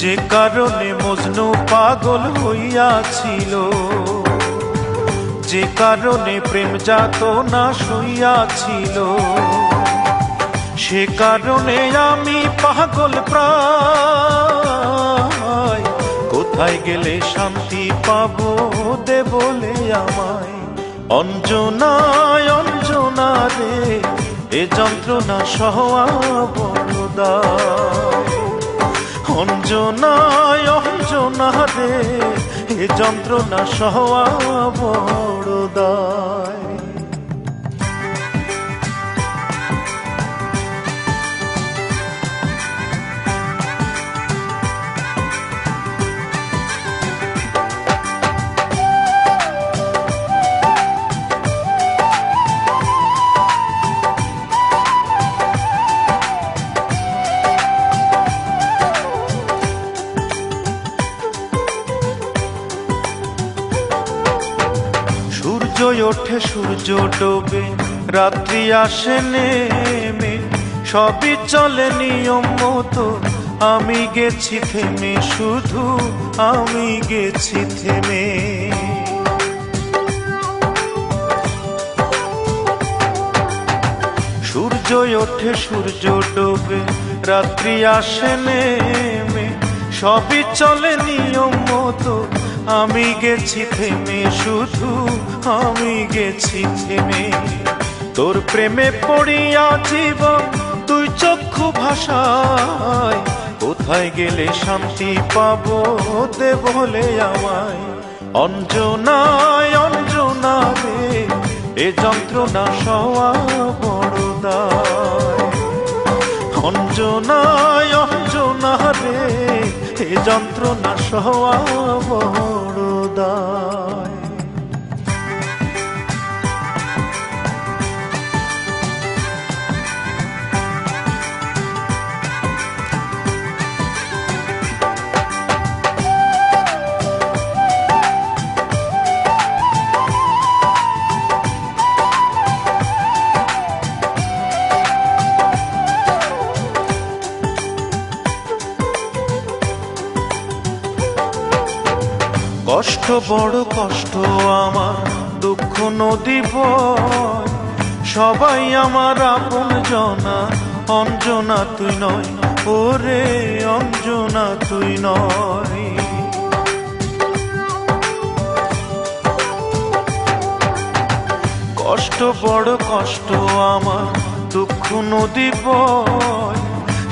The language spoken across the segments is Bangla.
যে কারণে মজনু পাগল হইয়াছিল, যে কারণে প্রেম যাতনা সইয়াছিল, সে কারণে আমি পাগল প্রায়। কোথায় গেলে শান্তি পাবো দে বলে আমায়। অঞ্জনায় অঞ্জনা রে, এ যন্ত্রণা সহা বড় দায়। অঞ্জনায় অঞ্জনা রে, এ যন্ত্রণা সহা বড় দায়। সূর্য ওঠে সূর্য ডোবে, রাত্রি আসে নেমে, সবই চলে নিয়ম মতো, আমি গেছি থেমে, শুধু আমি গেছি থেমে। সূর্য ওঠে সূর্য ডোবে, রাত্রি আসে নেমে, সবই চলে নিয়ম মতো, আমি গেছি থেমে, শুধু আমি গেছি থেমে। তোর প্রেমে পড়িয়া জীবন তুই চক্ষু ভাষায়, কোথায় গেলে শান্তি পাবো দে বলে আমায়। অঞ্জনায় অঞ্জনা রে, এ যন্ত্রণা সওয়া বড় দায়। অঞ্জনায় অঞ্জনা রে, এ যন্ত্রণা সওয়া বড় দায়। কষ্ট বড় কষ্ট আমার, দুঃখ নদী বয়, সবাই আমার আপন জনা, অঞ্জনা তুই নয়, ওরে অঞ্জনা তুই নয়। কষ্ট বড় কষ্ট আমার, দুঃখ নদী বয়,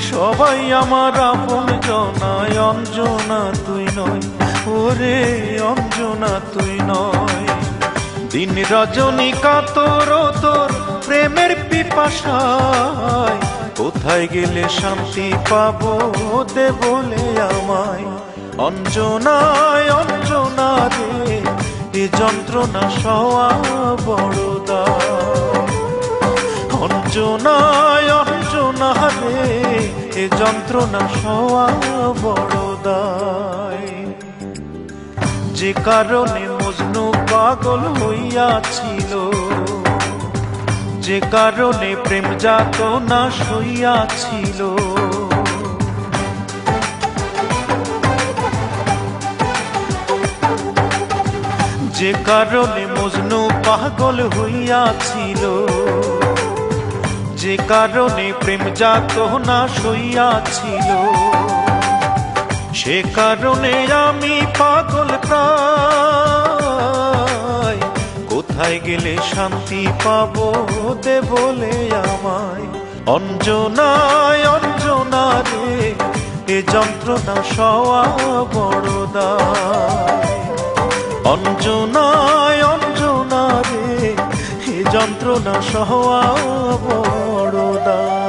সবাই আমার আপন জনা, অঞ্জনা তুই নয়, ওরে অঞ্জনা তুই নয়। দিন রজনী কাতর তোর প্রেমের পিপাসায়, কোথায় গেলে শান্তি পাবো দে বলে আমায়। অঞ্জনায় অঞ্জনা রে, এ যন্ত্রণা সওয়া বড় দায়। অঞ্জনায় অঞ্জনা রে, এ যন্ত্রণা সওয়া বড় দায়। যে কারণে মজনু পাগল হইয়াছিল, যে কারণে প্রেম যাতনা সইয়াছিল, যে কারণে মজনু পাগল হইয়াছিল, যে কারণে প্রেম যাতনা সইয়াছিল, সে কারণে আমি পাগল প্রায়। কোথায় গেলে শান্তি পাবো দে বলে আমায়। অঞ্জনায় অঞ্জনা রে, এ যন্ত্রণা সওয়া বড় দায়। অঞ্জনায় অঞ্জনা রে, এ যন্ত্রণা সওয়া বড় দায়।